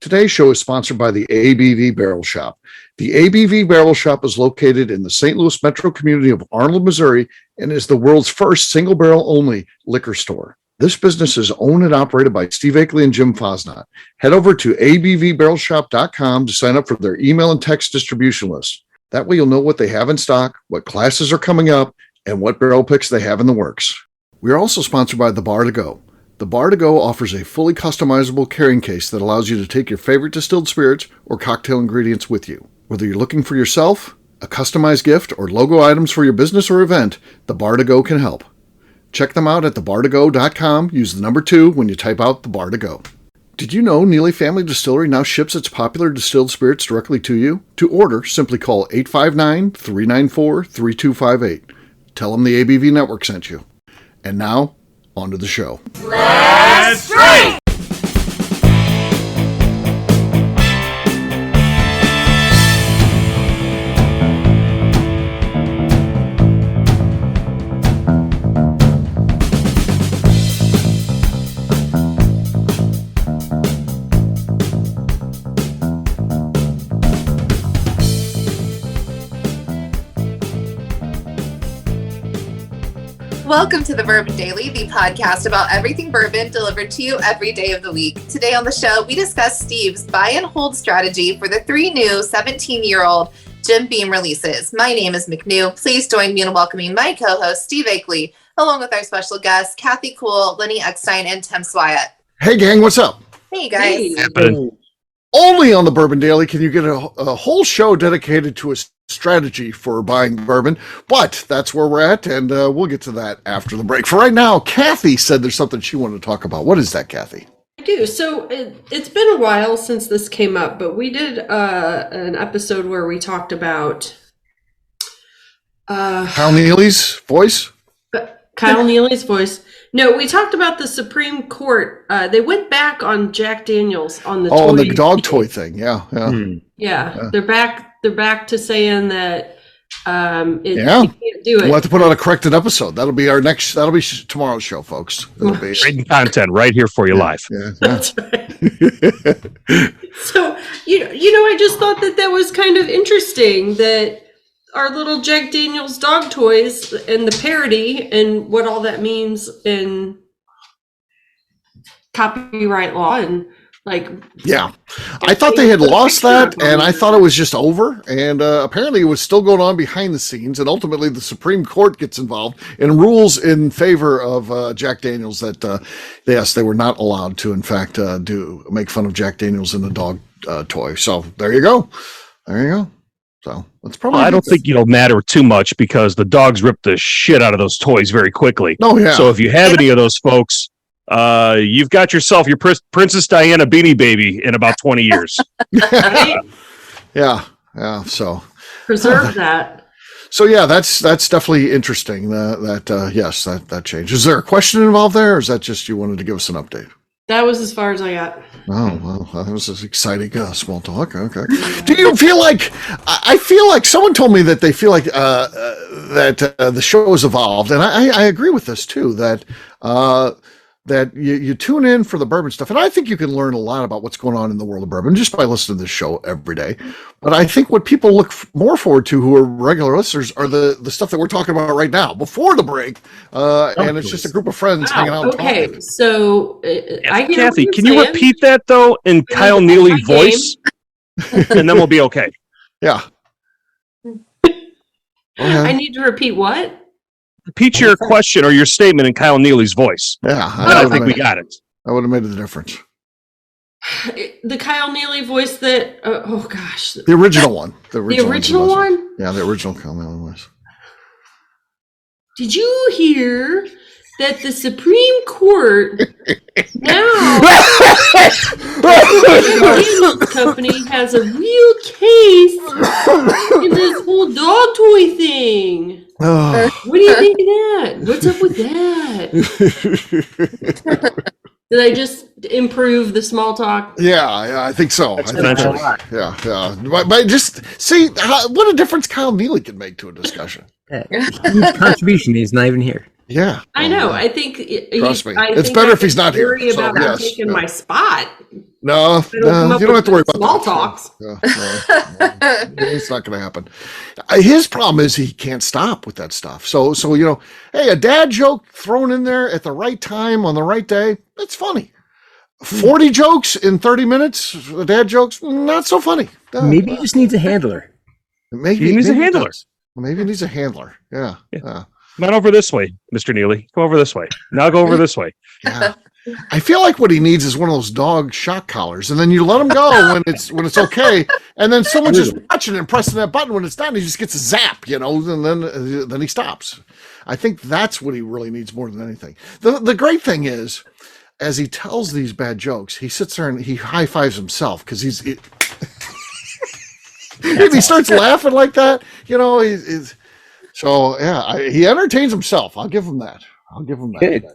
Today's show is sponsored by the ABV Barrel Shop. The ABV Barrel Shop is located in the St. Louis metro community of Arnold, Missouri, and is the world's first single barrel only liquor store. This business is owned and operated by Steve Akley and Jim Fosnot. Head over to abvbarrelshop.com to sign up for their email and text distribution list. That way you'll know what they have in stock, what classes are coming up, and what barrel picks they have in the works. We are also sponsored by The Bar to Go. The Bar to Go offers a fully customizable carrying case that allows you to take your favorite distilled spirits or cocktail ingredients with you. Whether you're looking for yourself, a customized gift, or logo items for your business or event, The Bar to Go can help. Check them out at thebar2go.com. Use the number 2 when you type out The Bar to Go. Did you know Neely Family Distillery now ships its popular distilled spirits directly to you? To order, simply call 859-394-3258. Tell them the ABV Network sent you. And now, on to the show. Let's drink! Welcome to the Bourbon Daily, the podcast about everything bourbon delivered to you every day of the week. Today on the show, we discuss Steve's buy and hold strategy for the 3 new 17-year-old Jim Beam releases. My name is McNew. Please join me in welcoming my co-host, Steve Akley, along with our special guests, Kathy Cool, Lenny Eckstein, and Tim Swyatt. Hey, gang, what's up? Hey, guys. Hey. Only on the Bourbon Daily can you get a whole show dedicated to a strategy for buying bourbon, but that's where we're at, and we'll get to that after the break. For right now, Kathy said there's something she wanted to talk about. What is that, Kathy? I do. So it's been a while since this came up, but we did an episode where we talked about Kyle Neely's voice? Kyle Neely's voice. No, we talked about the Supreme Court. They went back on Jack Daniels on the toy. On the dog toy thing. Yeah. Yeah. They're back to saying that you can't do it. We'll have to put out a corrected episode. That'll be tomorrow's show, folks. It'll be written content right here for you live. Yeah. That's right. So, I just thought that was kind of interesting that our little Jack Daniels dog toys and the parody and what all that means in copyright law and I thought they had lost that, and I thought it was just over, and apparently it was still going on behind the scenes, and ultimately the Supreme Court gets involved and rules in favor of Jack Daniels that yes, they were not allowed to in fact make fun of Jack Daniels in the dog toy. So there you go. So that's probably. I don't think it'll matter too much because the dogs rip the shit out of those toys very quickly. Oh yeah. So if you have any of those folks, you've got yourself your Princess Diana Beanie Baby in about 20 years. Yeah. So preserve that. So yeah, that's definitely interesting. That change. Is there a question involved there, or is that just you wanted to give us an update? That was as far as I got. Oh, well, that was an exciting small talk. Okay. Do you feel like, I feel like someone told me that they feel like that the show has evolved, and I agree with this too, that you tune in for the bourbon stuff, and I think you can learn a lot about what's going on in the world of bourbon just by listening to this show every day. But I think what people look more forward to who are regular listeners are the stuff that we're talking about right now before the break, and it's just a group of friends hanging out. Okay, talking. So Kathy, can you repeat that though in Kyle Neely voice, and then we'll be okay. Yeah. I need to repeat what? Repeat your question or your statement in Kyle Neely's voice. Yeah, I think we got it. That would have made the difference. The Kyle Neely voice that, oh gosh. The original one. The original one? Yeah, the original Kyle Neely voice. Did you hear that the Supreme Court now the company has a real case in this whole dog toy thing? Oh. What do you think of that? What's up with that? Did I just improve the small talk? Yeah, I think so. Yeah. But just see what a difference Kyle Neely can make to a discussion. Huge contribution. He's not even here. Yeah. I know. I think Trust me. It's better if he's not here. Worry about him taking my spot. No, you don't have to worry about small that. talks. No, it's not going to happen. His problem is he can't stop with that stuff. So hey, a dad joke thrown in there at the right time on the right day, that's funny. 40 jokes in 30 minutes, dad jokes, not so funny. Maybe he just needs a handler. Maybe he needs a handler. Maybe he needs a handler. Yeah. Come on over this way, Mr. Neely. Come over this way. Now go over this way. Yeah. I feel like what he needs is one of those dog shock collars, and then you let him go when it's okay, and then someone's just watching and pressing that button when it's done. He just gets a zap, and then he stops. I think that's what he really needs more than anything. The great thing is, as he tells these bad jokes, he sits there and he high fives himself because if he starts laughing like that, he entertains himself. I'll give him that. Good.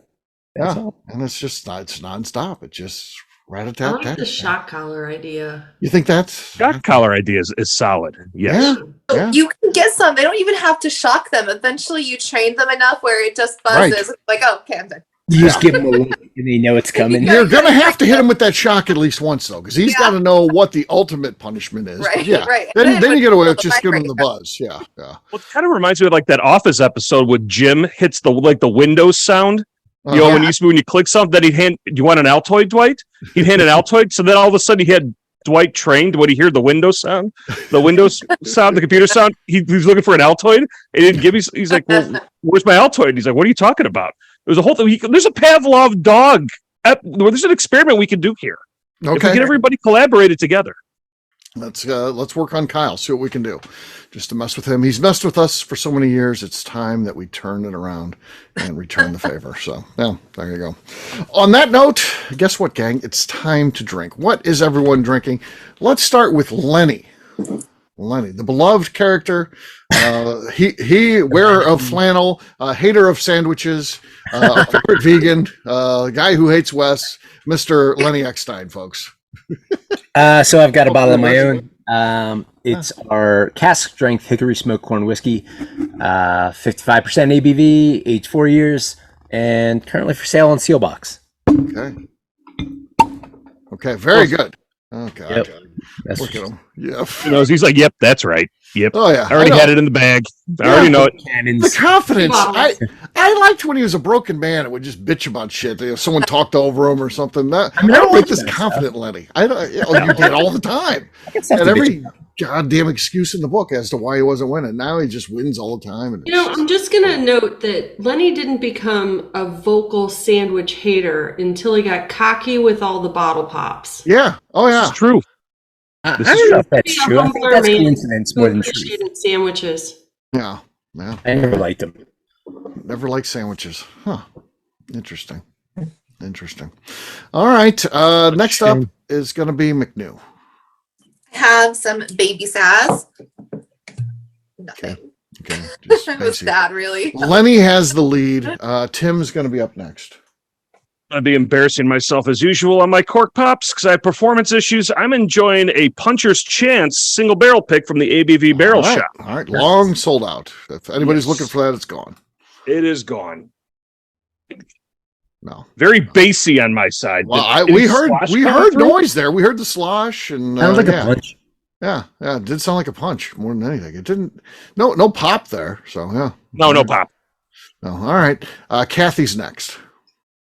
Yeah, and it's nonstop. It just rat-a-tat-tat. I like the shock collar idea. You think that's shock collar idea is solid? Yes. Yeah. You can get some. They don't even have to shock them. Eventually, you train them enough where it just buzzes. Right. Like, oh, okay, I'm done. You just give him a look and they know it's coming. You're gonna have to hit him with that shock at least once, though, because he's got to know what the ultimate punishment is. Right. Yeah. Right. Then you get away with just giving him the buzz. Yeah. Well, it kind of reminds me of like that Office episode with Jim hits the Windows sound. When you click something, then you want an Altoid, Dwight? He'd hand an Altoid, so then all of a sudden he had Dwight trained when he heard the Windows sound, the computer sound. He was looking for an Altoid, and he didn't give. He's like, "Well, where's my Altoid?" And he's like, "What are you talking about?" It was a whole thing. There's a Pavlov dog. There's an experiment we can do here. Okay. If we get everybody collaborated together. Let's work on Kyle. See what we can do, just to mess with him. He's messed with us for so many years. It's time that we turn it around and return the favor. So, yeah, there you go. On that note, guess what, gang? It's time to drink. What is everyone drinking? Let's start with Lenny. Lenny, the beloved character. He wearer of flannel, hater of sandwiches, a favorite vegan, guy who hates Wes, Mr. Lenny Eckstein, folks. So I've got a bottle of my own. It's our cask strength hickory smoked corn whiskey, 55% ABV, aged 4 years, and currently for sale on Sealbox. Okay, very good. Okay, yep. Look at him. Yep. He's like, "Yep, that's right. Yep. Oh yeah, I already had it in the bag. I already know it." The confidence. I liked when he was a broken man and would just bitch about shit. If someone talked over him or something. I don't like this confident Lenny. You did all the time. And every goddamn excuse in the book as to why he wasn't winning. Now he just wins all the time. And I'm just gonna note that Lenny didn't become a vocal sandwich hater until he got cocky with all the bottle pops. Yeah. Oh yeah. It's true. I don't know if that's true. I think that's coincidence more than truth. Sandwiches. Yeah. I never liked them. Never liked sandwiches. Huh. Interesting. All right. Next up is going to be McNew. Have some baby sass. Nothing. Okay. It was bad, really. Lenny has the lead. Tim's going to be up next. I'd be embarrassing myself as usual on my cork pops because I have performance issues. I'm enjoying a Puncher's Chance single barrel pick from the ABV Barrel Shop. All right, long sold out. If anybody's looking for that, it's gone. It is gone. No, very bassy on my side. Well, we heard noise there. We heard the slosh and sounds like a punch. Yeah, it did sound like a punch more than anything. It didn't. No pop there. So yeah, no pop. No, all right. Kathy's next.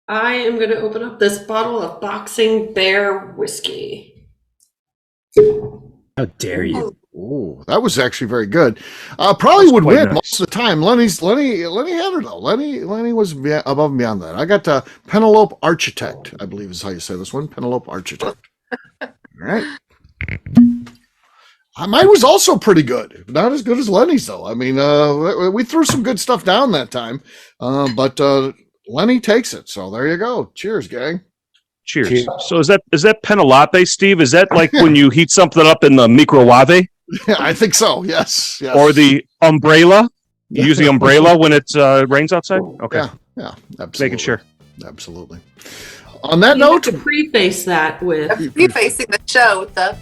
I am going to open up this bottle of Boxing Bear whiskey. How dare you? Oh, that was actually very good. Probably would win most of the time. Lenny had her though. Lenny was above and beyond that. I got Penelope Architect, I believe is how you say this one. Penelope Architect. All right. Mine was also pretty good. Not as good as Lenny's though. I mean, we threw some good stuff down that time, but Lenny takes it. So there you go. Cheers, gang. Cheers. So is that Penelope, Steve? Is that like when you heat something up in the microwave? Yeah, I think so. Yes. Or the umbrella? You use the umbrella when it rains outside? Okay. Yeah. Absolutely. Making sure. Absolutely. On that note, to preface that with prefacing the show with the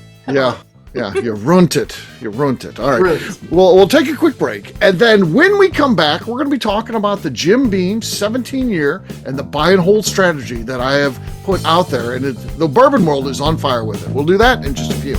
Yeah, you ruined it. You ruined it. All right. Ruined. Well, we'll take a quick break. And then when we come back, we're going to be talking about the Jim Beam 17-year and the buy and hold strategy that I have put out there. And the bourbon world is on fire with it. We'll do that in just a few.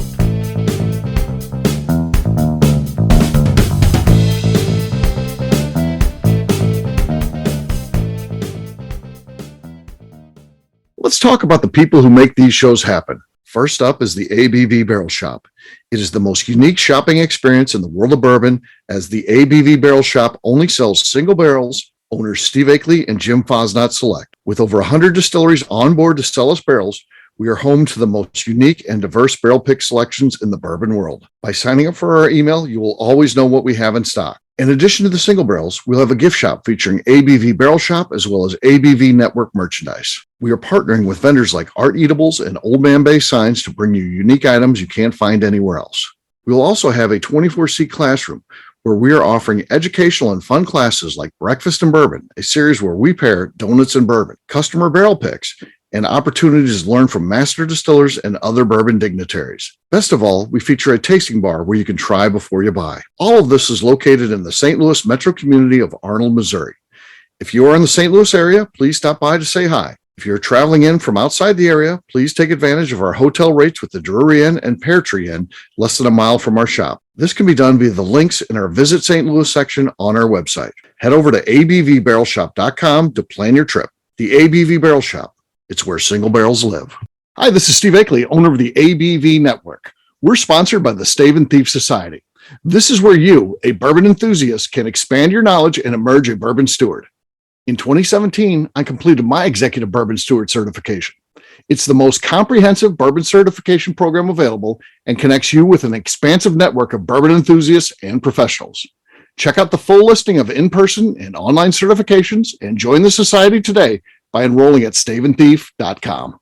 Let's talk about the people who make these shows happen. First up is the ABV Barrel Shop. It is the most unique shopping experience in the world of bourbon, as the ABV Barrel Shop only sells single barrels. Owners Steve Akley and Jim Fosnot select. With over 100 distilleries on board to sell us barrels, we are home to the most unique and diverse barrel pick selections in the bourbon world. By signing up for our email, you will always know what we have in stock. In addition to the single barrels, we'll have a gift shop featuring ABV Barrel Shop as well as ABV Network merchandise. We are partnering with vendors like Art Eatables and Old Man Bay Signs to bring you unique items you can't find anywhere else. We will also have a 24-seat classroom where we are offering educational and fun classes like Breakfast and Bourbon, a series where we pair donuts and bourbon, customer barrel picks, and opportunities to learn from master distillers and other bourbon dignitaries. Best of all, we feature a tasting bar where you can try before you buy. All of this is located in the St. Louis metro community of Arnold, Missouri. If you are in the St. Louis area, please stop by to say hi. If you're traveling in from outside the area, please take advantage of our hotel rates with the Drury Inn and Pear Tree Inn, less than a mile from our shop. This can be done via the links in our Visit St. Louis section on our website. Head over to abvbarrelshop.com to plan your trip. The ABV Barrel Shop. It's where single barrels live. Hi, this is Steve Akley, owner of the ABV Network. We're sponsored by the Stave and Thief Society. This is where you, a bourbon enthusiast, can expand your knowledge and emerge a bourbon steward. In 2017, I completed my Executive Bourbon Steward certification. It's the most comprehensive bourbon certification program available and connects you with an expansive network of bourbon enthusiasts and professionals. Check out the full listing of in-person and online certifications and join the society today by enrolling at staveandthief.com.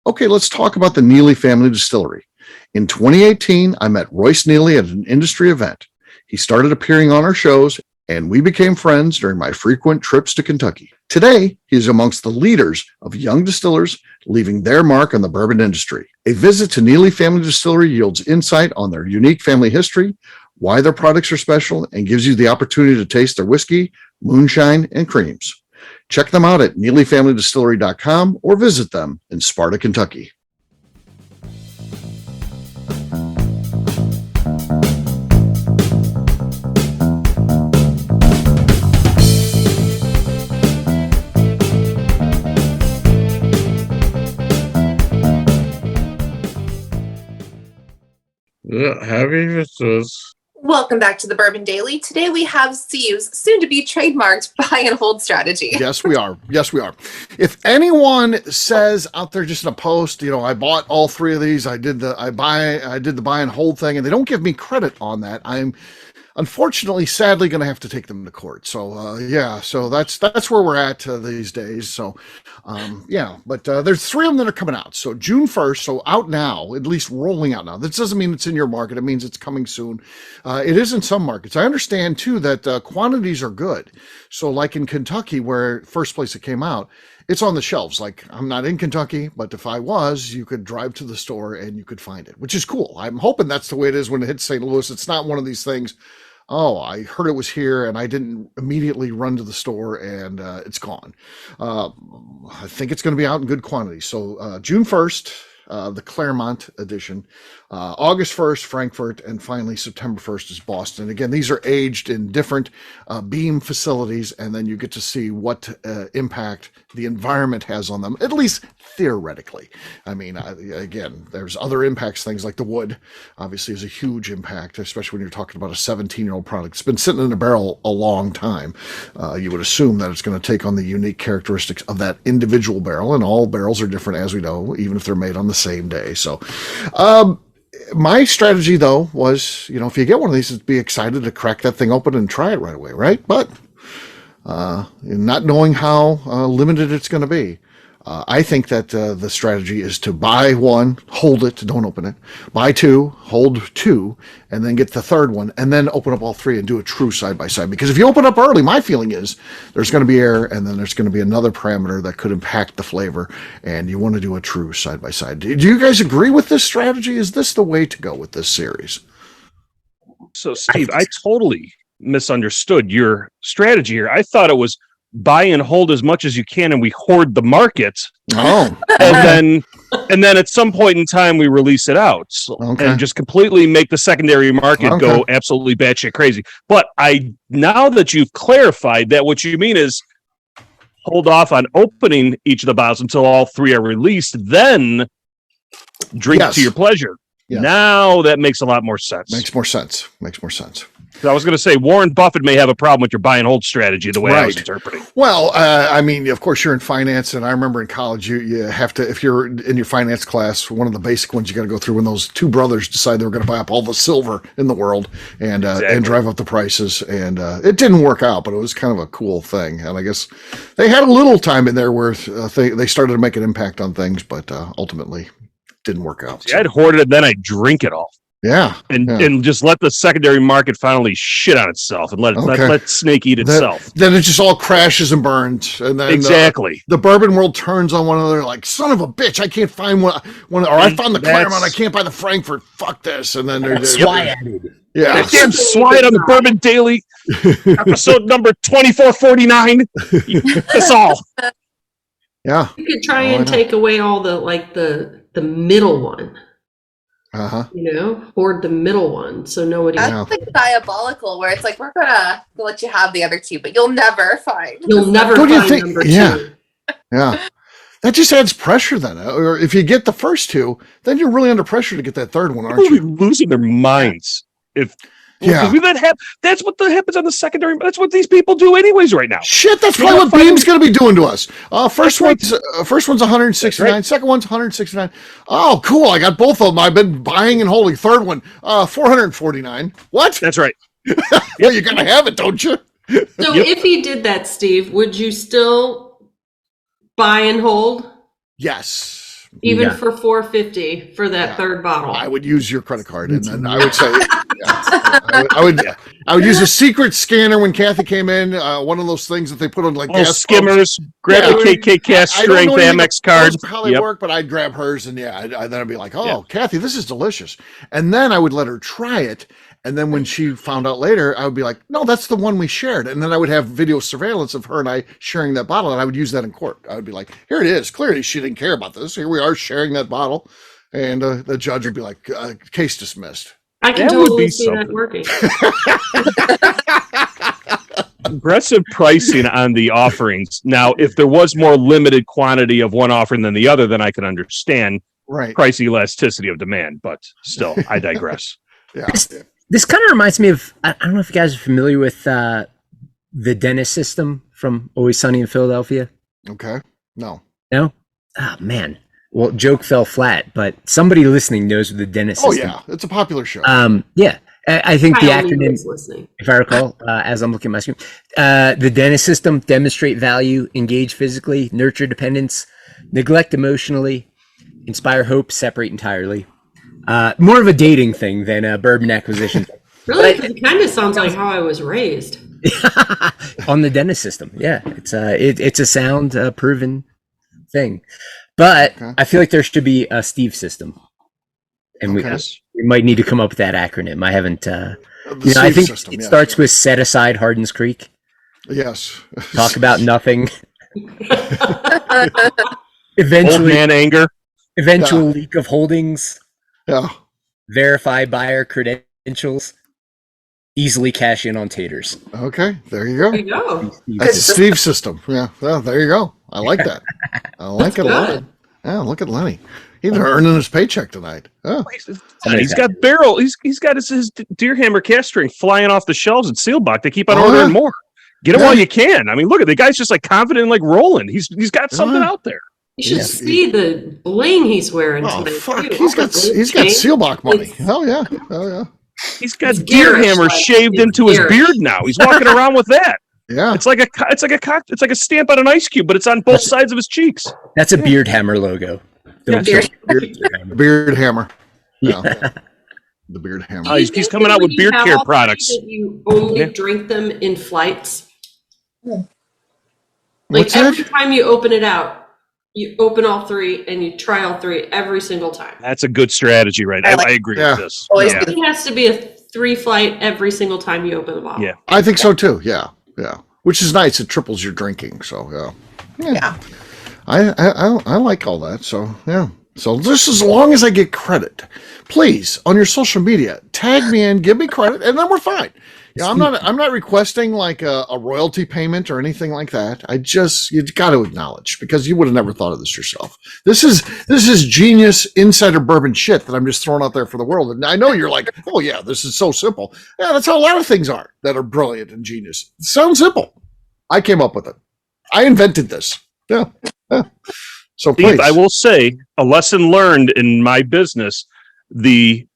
Okay, let's talk about the Neely Family Distillery. In 2018, I met Royce Neely at an industry event. He started appearing on our shows, and we became friends during my frequent trips to Kentucky. Today, he is amongst the leaders of young distillers leaving their mark on the bourbon industry. A visit to Neely Family Distillery yields insight on their unique family history, why their products are special, and gives you the opportunity to taste their whiskey, moonshine, and creams. Check them out at NeelyFamilyDistillery.com or visit them in Sparta, Kentucky. Yeah, happy visitors. Welcome back to the Bourbon Daily. Today we have Steve's soon-to-be trademarked buy and hold strategy. Yes, we are. Yes, we are. If anyone says out there just in a post, I bought all three of these, I did the buy and hold thing, and they don't give me credit on that, I'm unfortunately, sadly, going to have to take them to court. So, so that's where we're at these days. So, but there's three of them that are coming out. So June 1st, so out now, at least rolling out now. This doesn't mean it's in your market. It means it's coming soon. It is in some markets. I understand too that quantities are good. So like in Kentucky, where first place it came out, it's on the shelves. Like, I'm not in Kentucky, but if I was, you could drive to the store and you could find it, which is cool. I'm hoping that's the way it is when it hits St. Louis. It's not one of these things, oh, I heard it was here and I didn't immediately run to the store and it's gone. I think it's going to be out in good quantity. So June 1st, the Claremont edition, August 1st, Frankfurt, and finally September 1st is Boston. Again, these are aged in different beam facilities, and then you get to see what impact the environment has on them, at least theoretically. I mean, again, there's other impacts, things like the wood, obviously, is a huge impact, especially when you're talking about a 17-year-old product. It's been sitting in a barrel a long time. You would assume that it's going to take on the unique characteristics of that individual barrel, and all barrels are different, as we know, even if they're made on the same day. So, my strategy, though, was, if you get one of these, is be excited to crack that thing open and try it right away, right? But not knowing how limited it's going to be. I think that the strategy is to buy one, hold it, don't open it. Buy two, hold two, and then get the third one, and then open up all three and do a true side by side. Because if you open up early, my feeling is there's going to be air, and then there's going to be another parameter that could impact the flavor, and you want to do a true side by side. Do you guys agree with this strategy? Is this the way to go with this series? So, Steve, I totally misunderstood your strategy here. I thought it was buy and hold as much as you can, and we hoard the market. Oh, and then at some point in time we release it out and just completely make the secondary market go absolutely batshit crazy. But now that you've clarified that, what you mean is hold off on opening each of the bottles until all three are released, then drink to your pleasure. Yes. Now that makes a lot more sense. Makes more sense. I was going to say Warren Buffett may have a problem with your buy and hold strategy, the way I was interpreting. Well, I mean, of course, you're in finance, and I remember in college, you have to, if you're in your finance class, one of the basic ones you got to go through when those two brothers decide they were going to buy up all the silver in the world and drive up the prices. And it didn't work out, but it was kind of a cool thing. And I guess they had a little time in there where they started to make an impact on things, but ultimately didn't work out. See, I'd hoard it, then I'd drink it all. Yeah. And just let the secondary market finally shit on itself and let snake eat itself. Then it just all crashes and burns. And then the bourbon world turns on one another like, son of a bitch, I can't find one or I found the Claremont, I can't buy the Frankfurt. Fuck this. And then they're swine. Yeah. That damn swine on the Bourbon Daily, episode number 2449. That's all. Yeah. You could try and take away all the middle one. Hoard the middle one so nobody. That's like diabolical, where it's like we're gonna let you have the other two, but you'll never find. Number two. Yeah. That just adds pressure then. Or if you get the first two, then you're really under pressure to get that third one, aren't you? Losing their minds that's what happens on the secondary. That's what these people do anyways right now. Shit, that's probably what Beam's going to be doing to us. First one's 169. Second one's 169. Oh, cool. I got both of them. I've been buying and holding. Third one, 449. What? That's right. Well, you got to have it, don't you? So if he did that, Steve, would you still buy and hold? Yes. Even for $4.50 for that third bottle. I would use your credit card, and then I would say, I would use a secret scanner when Kathy came in. One of those things that they put on like gas skimmers. Grab the KK Cash Strength Amex card. How they work, but I'd grab hers, and then I'd be like, Kathy, this is delicious. And then I would let her try it. And then when she found out later, I would be like, no, that's the one we shared. And then I would have video surveillance of her and I sharing that bottle. And I would use that in court. I would be like, here it is. Clearly, she didn't care about this. Here we are sharing that bottle. And the judge would be like, case dismissed. I can totally see that working. Aggressive pricing on the offerings. Now, if there was more limited quantity of one offering than the other, then I can understand price elasticity of demand. But still, I digress. This kind of reminds me of, I don't know if you guys are familiar with the Dennis system from Always Sunny in Philadelphia. Okay. No? Oh, man. Well, joke fell flat, but somebody listening knows what the Dennis system. Oh, yeah. It's a popular show. Yeah. I think the acronym, if I recall, as I'm looking at my screen, the Dennis system: demonstrate value, engage physically, nurture dependence, neglect emotionally, inspire hope, separate entirely. More of a dating thing than a bourbon acquisition. Really? It kind of sounds like how I was raised. On the Dennis system. Yeah. It's a sound, proven thing. But I feel like there should be a Steve system. And we might need to come up with that acronym. I haven't, I think system, it starts with set aside Hardin's Creek. Yes. Talk about nothing. Eventually. Old man anger. Eventual leak of holdings. Yeah. Verify buyer credentials. Easily cash in on taters. Okay, there you go. There you go. That's a Steve system. Yeah, well, there you go. I like that. I like it a lot. Yeah, look at Lenny. He's earning his paycheck tonight. Oh. He's got barrel. He's got his deer hammer cast string flying off the shelves at Sealbach. They keep on ordering more. Get it while you can. I mean, look at the guy's just like confident, like rolling. He's got something out there. You should see the bling he's wearing today. Fuck. He's got Sealbach money. Hell yeah. Oh yeah. He's got deer hammer shaved into his beard now. He's walking around with that. Yeah. It's like a stamp on an ice cube, but it's on both sides of his cheeks. That's a Beard Hammer logo. Don't Beard- Beard hammer. Yeah. The beard hammer. Oh, he's coming out with beard care products. That you only drink them in flights. Like What's every that? time you open it out, you open all three and you try all three every single time. That's a good strategy, right? I agree Yeah. with this. Always Yeah. be It has to be a 3 flight every single time you open the bottle. Yeah. I think so too. Yeah. Yeah. Which is nice. It triples your drinking. So Yeah. I like all that. So yeah. So just as long as I get credit, please on your social media, tag me in, give me credit, and then we're fine. Yeah, I'm not requesting like a royalty payment or anything like that. You got to acknowledge, because you would have never thought of this yourself. This is genius insider bourbon shit that I'm just throwing out there for the world. And I know you're like, oh yeah, this is so simple. Yeah, that's how a lot of things are that are brilliant and genius. It sounds simple. I came up with it. I invented this. Yeah. So please. Steve, I will say a lesson learned in my business: the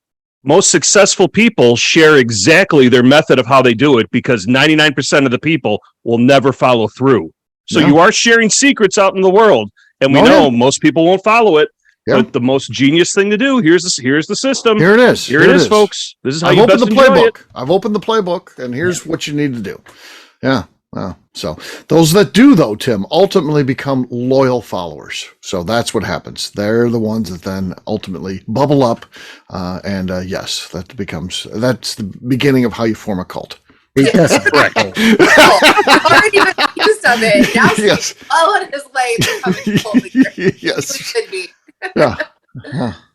most successful people share exactly their method of how they do it, because 99% of the people will never follow through. So Yeah. you are sharing secrets out in the world, and we know most people won't follow it. Yeah. But the most genius thing to do, here's the system. Here it is. Here it is, folks. This is how I've you opened best the enjoy playbook. it. I've opened the playbook, and here's what you need to do. Yeah. So those that do, though, Tim, ultimately become loyal followers. So that's what happens. They're the ones that then ultimately bubble up. Yes, that's the beginning of how you form a cult. That's correct. I've already been accused of it. Now Yes. he's well on his way to becoming a cult leader. Yes. He should be. Yeah.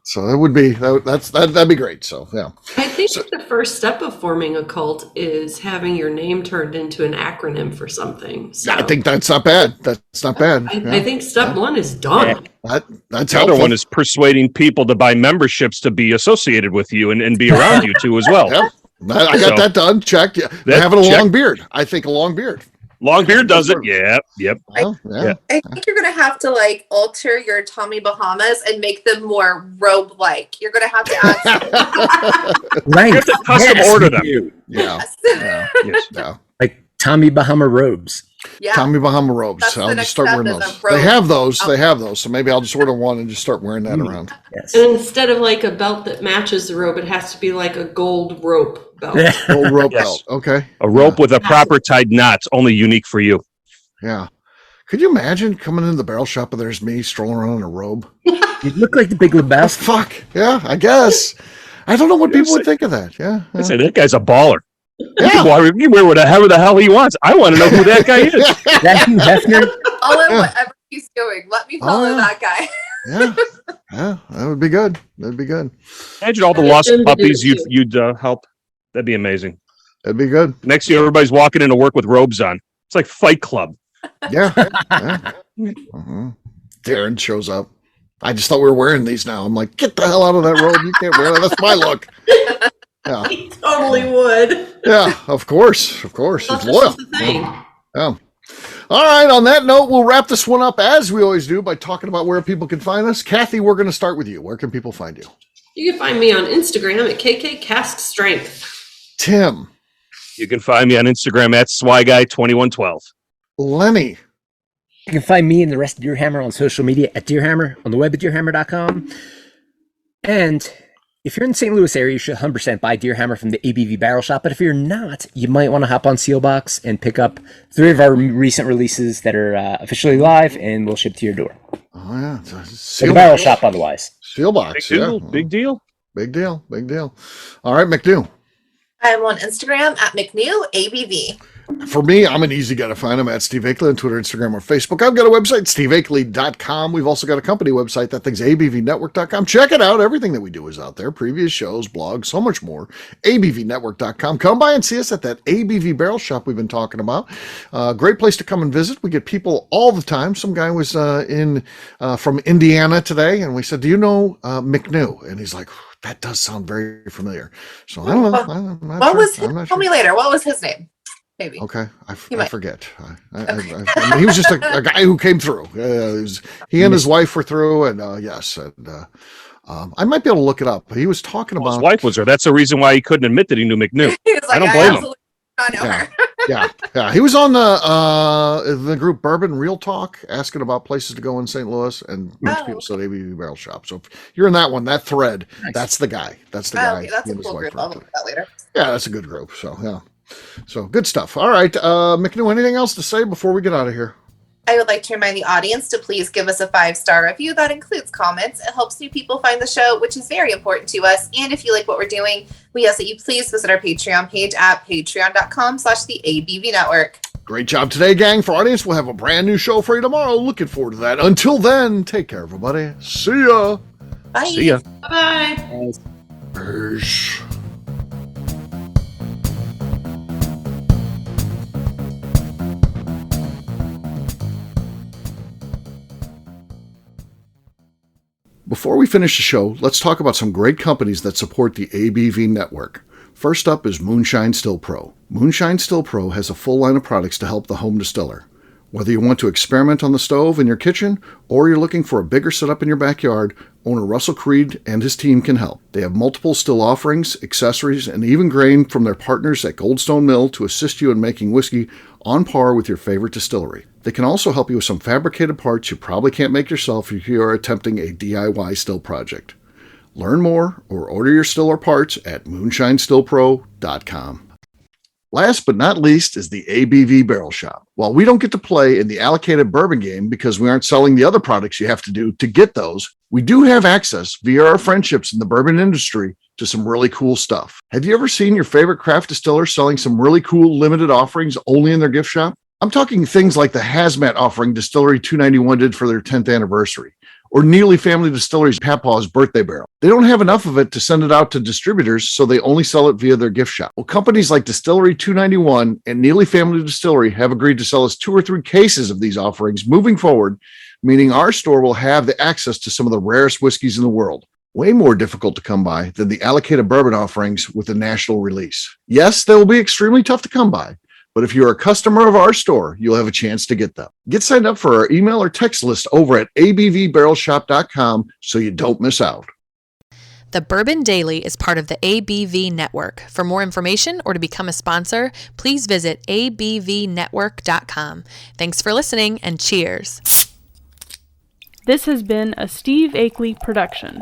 So that would be that'd be great. So yeah. I think the first step of forming a cult is having your name turned into an acronym for something. So I think that's not bad. That's not bad. I think step one is done. That's The other helpful. one is persuading people to buy memberships to be associated with you and be around you too as well. Yep. I got that done. Check. Yeah. Having a check. long beard. I think a long beard. Long beard does it. Yeah. Yep. Well, yeah. I think you're gonna have to like alter your Tommy Bahamas and make them more robe-like. You're gonna have to add Right. You have to custom order them. Yeah. yes. Yes. Yeah. Like Tommy Bahama robes. Yeah. Tommy Bahama robes. That's the I'll next just start step wearing is a those. robe. They have those. They have those. So maybe I'll just order one and just start wearing that around. Yes. And instead of like a belt that matches the robe, it has to be like a gold rope belt. Old rope Yes. belt. Okay. A rope with a proper tied knot, only unique for you. Yeah. Could you imagine coming into the barrel shop and there's me strolling around in a robe? You look like the Big Lebowski. Fuck. Yeah, I guess. I don't know what people would think of that. Yeah. I say that guy's a baller. Yeah. He can wear whatever the hell he wants. I want to know who that guy is. That Hugh Hefner. Follow Yeah. whatever he's doing. Let me follow yeah. that guy. Yeah. Yeah. That would be good. That'd be good. Imagine all the lost puppies you'd help. That'd be amazing. That'd be good. Next year, everybody's walking into work with robes on. It's like Fight Club. Yeah. Yeah. Darren shows up. I just thought we were wearing these now. I'm like, get the hell out of that robe. You can't wear that. That's my look. Yeah. He totally would. Yeah. Of course. Of course. That's He's loyal. just the thing. Yeah. All right. On that note, we'll wrap this one up as we always do by talking about where people can find us. Kathy, we're going to start with you. Where can people find you? You can find me on Instagram at KKCastStrength. Tim, You can find me on Instagram at SwyGuy2112. Lenny, You can find me and the rest of Deerhammer on social media at Deerhammer, on the web at deerhammer.com. And if you're in the St. Louis area, you should 100% buy Deerhammer from the ABV Barrel Shop. But if you're not, you might want to hop on Sealbox and pick up 3 of our recent releases that are officially live, and we'll ship to your door. Oh yeah, So the Barrel Shop, otherwise. Seal box. Big Yeah. deal. Big deal. Big deal. Big deal. All right, McNew. I'm on Instagram at McNew ABV. For me, I'm an easy guy to find. I'm at Steve Akley on Twitter, Instagram, or Facebook. I've got a website, steveakley.com. We've also got a company website. That thing's abvnetwork.com. Check it out. Everything that we do is out there. Previous shows, blogs, so much more. abvnetwork.com. Come by and see us at that ABV Barrel Shop we've been talking about. Great place to come and visit. We get people all the time. Some guy was from Indiana today, and we said, do you know McNew? And he's like, that does sound very familiar. So I don't know. I'm not What sure. was his, I'm not tell me sure. later. What was his name? Maybe. Okay, I might. forget. I mean, he was just a guy who came through. He and his wife were through, and yes, and I might be able to look it up. He was talking Well, about his wife was there. That's the reason why he couldn't admit that he knew McNew. He was like, I don't blame him. absolutely do not know Yeah. her. Yeah. He was on the group Bourbon Real Talk, asking about places to go in St. Louis, and people said ABV Barrel Shop. So if you're in that one, that thread, that's the guy. That's the guy. Okay, that's He a and his cool wife group. were I'll up look there. at that later. Yeah, that's a good group. So yeah. So good stuff. All right, McNew, anything else to say before we get out of here? I would like to remind the audience to please give us a 5-star review. That includes comments. It helps new people find the show, which is very important to us. And if you like what we're doing, we ask that you please visit our Patreon page at patreon.com/the ABV Network. Great job today, gang. For our audience, we'll have a brand new show for you tomorrow. Looking forward to that. Until then, take care, everybody. See ya. Bye. See ya. Bye. Peace. Before we finish the show, let's talk about some great companies that support the ABV network. First up is Moonshine Still Pro. Moonshine Still Pro has a full line of products to help the home distiller. Whether you want to experiment on the stove in your kitchen or you're looking for a bigger setup in your backyard, owner Russell Creed and his team can help. They have multiple still offerings, accessories, and even grain from their partners at Goldstone Mill to assist you in making whiskey on par with your favorite distillery. They can also help you with some fabricated parts you probably can't make yourself if you are attempting a DIY still project. Learn more or order your still or parts at moonshinestillpro.com. Last but not least is the ABV Barrel Shop. While we don't get to play in the allocated bourbon game because we aren't selling the other products you have to do to get those, we do have access via our friendships in the bourbon industry to some really cool stuff. Have you ever seen your favorite craft distiller selling some really cool limited offerings only in their gift shop? I'm talking things like the Hazmat offering Distillery 291 did for their 10th anniversary, or Neely Family Distillery's Papaw's birthday barrel. They don't have enough of it to send it out to distributors, so they only sell it via their gift shop. Well, companies like Distillery 291 and Neely Family Distillery have agreed to sell us 2 or 3 cases of these offerings moving forward, meaning our store will have the access to some of the rarest whiskeys in the world. Way more difficult to come by than the allocated bourbon offerings with a national release. Yes, they will be extremely tough to come by, but if you're a customer of our store, you'll have a chance to get them. Get signed up for our email or text list over at abvbarrelshop.com so you don't miss out. The Bourbon Daily is part of the ABV Network. For more information or to become a sponsor, please visit abvnetwork.com. Thanks for listening and cheers. This has been a Steve Akley production.